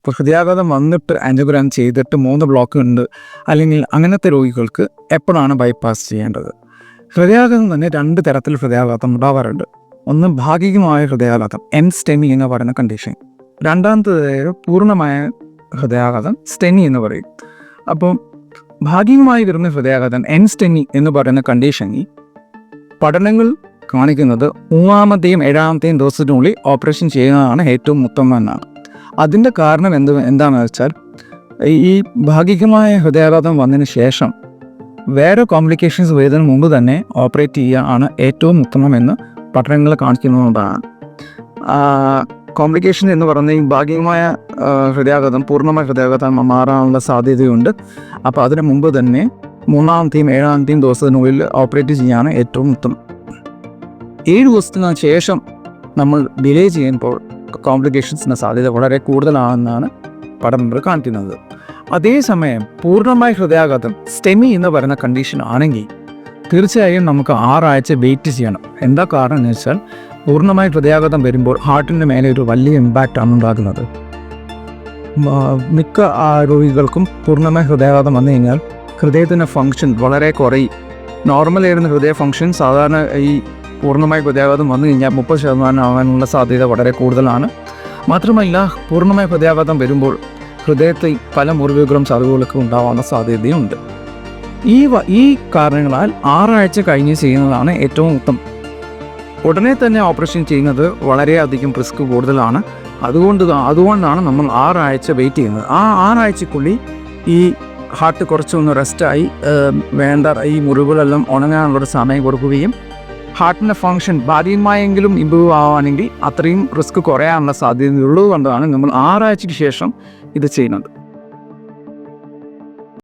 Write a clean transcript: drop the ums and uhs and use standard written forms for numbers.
ഇപ്പോൾ ഹൃദയാഘാതം വന്നിട്ട് ആൻജിയോഗ്രാം ചെയ്തിട്ട് 3 ബ്ലോക്ക് ഉണ്ട് അല്ലെങ്കിൽ അങ്ങനത്തെ രോഗികൾക്ക് എപ്പോഴാണ് ബൈപ്പാസ് ചെയ്യേണ്ടത്? ഹൃദയാഘാതം തന്നെ 2 തരത്തിൽ ഹൃദയാഘാതം ഉണ്ടാവാറുണ്ട്. ഒന്ന് ഭാഗികമായ ഹൃദയാഘാതം, എൻസ്റ്റെമി എന്ന് പറയുന്ന കണ്ടീഷൻ. രണ്ടാമത്തേത് പൂർണ്ണമായ ഹൃദയാഘാതം, സ്റ്റെമി എന്ന് പറയും. അപ്പോൾ ഭാഗികമായി വരുന്ന ഹൃദയാഘാതം എൻസ്റ്റെമി എന്ന് പറയുന്ന കണ്ടീഷനിൽ പഠനങ്ങൾ കാണിക്കുന്നത് 3-ാമത്തെയും 7-ാമത്തെയും ദിവസത്തിനുള്ളിൽ ഓപ്പറേഷൻ ചെയ്യുന്നതാണ് ഏറ്റവും ഉത്തമം എന്നാണ്. അതിൻ്റെ കാരണം എന്താണെന്ന് വെച്ചാൽ ഈ ഭാഗികമായ ഹൃദയാഘാതം വന്നതിന് ശേഷം വേറെ കോംപ്ലിക്കേഷൻസ് വരുന്നതിന് മുമ്പ് തന്നെ ഓപ്പറേറ്റ് ചെയ്യുകയാണ് ഏറ്റവും ഉത്തമമെന്ന് പഠനങ്ങൾ കാണിക്കുന്നതുകൊണ്ടാണ്. കോംപ്ലിക്കേഷൻ എന്ന് പറഞ്ഞാൽ ഈ ഭാഗികമായ ഹൃദയാഘാതം പൂർണ്ണമായ ഹൃദയാഘാതം മാറാനുള്ള സാധ്യതയുണ്ട്. അപ്പോൾ അതിന് മുമ്പ് തന്നെ 3-ാമത്തെയും 7-ാമത്തെയും ദിവസത്തിനുള്ളിൽ ഓപ്പറേറ്റ് ചെയ്യുകയാണ് ഏറ്റവും ഉത്തമം. 7 ദിവസത്തിന് ശേഷം നമ്മൾ ഡിലേ ചെയ്യുമ്പോൾ കോംപ്ലിക്കേഷൻസിന് സാധ്യത വളരെ കൂടുതലാണെന്നാണ് പഠനങ്ങൾ കാണിക്കുന്നത്. അതേസമയം പൂർണ്ണമായ ഹൃദയാഘാതം സ്റ്റെമി എന്ന് പറയുന്ന കണ്ടീഷൻ ആണെങ്കിൽ തീർച്ചയായും നമുക്ക് 6 ആഴ്ച വെയിറ്റ് ചെയ്യണം. എന്താ കാരണം എന്ന് വെച്ചാൽ പൂർണ്ണമായ ഹൃദയാഘാതം വരുമ്പോൾ ഹാർട്ടിൻ്റെ മേലെ ഒരു വലിയ ഇമ്പാക്റ്റാണ് ഉണ്ടാകുന്നത്. മിക്ക രോഗികൾക്കും പൂർണ്ണമായ ഹൃദയാഘാതം വന്നു കഴിഞ്ഞാൽ ഹൃദയത്തിൻ്റെ ഫങ്ഷൻ വളരെ കുറയും. നോർമലായിരുന്ന ഹൃദയ ഫങ്ഷൻ സാധാരണ ഈ പൂർണ്ണമായ ഹൃദയാഘാതം വന്നു കഴിഞ്ഞാൽ 30% ആകാനുള്ള സാധ്യത വളരെ കൂടുതലാണ്. മാത്രമല്ല പൂർണ്ണമായ ഹൃദയാഘാതം വരുമ്പോൾ ഹൃദയത്തിൽ പല മുറിവുകളും ചതവുകളൊക്കെ ഉണ്ടാവാനുള്ള സാധ്യതയുണ്ട്. ഈ കാരണങ്ങളാൽ 6 ആഴ്ച കഴിഞ്ഞ് ചെയ്യുന്നതാണ് ഏറ്റവും ഉത്തമം. ഉടനെ തന്നെ ഓപ്പറേഷൻ ചെയ്യുന്നത് വളരെയധികം റിസ്ക് കൂടുതലാണ്. അതുകൊണ്ടാണ് നമ്മൾ 6 ആഴ്ച വെയിറ്റ് ചെയ്യുന്നത്. ആ 6 ആഴ്ചക്കുള്ളിൽ ഈ ഹാർട്ട് കുറച്ചൊന്ന് റെസ്റ്റായി വേണ്ട ഈ മുറിവുകളെല്ലാം ഉണങ്ങാനുള്ളൊരു സമയം കൊടുക്കുകയും ഹാർട്ടിൻ്റെ ഫങ്ഷൻ ഭാഗികമായെങ്കിലും ഇമ്പ്രൂവ് ആവുകയാണെങ്കിൽ അത്രയും റിസ്ക് കുറയാനുള്ള സാധ്യതയുള്ളത് കൊണ്ടാണ് നമ്മൾ 6 ആഴ്ചയ്ക്ക് ശേഷം ഇത് ചെയ്യുന്നത്.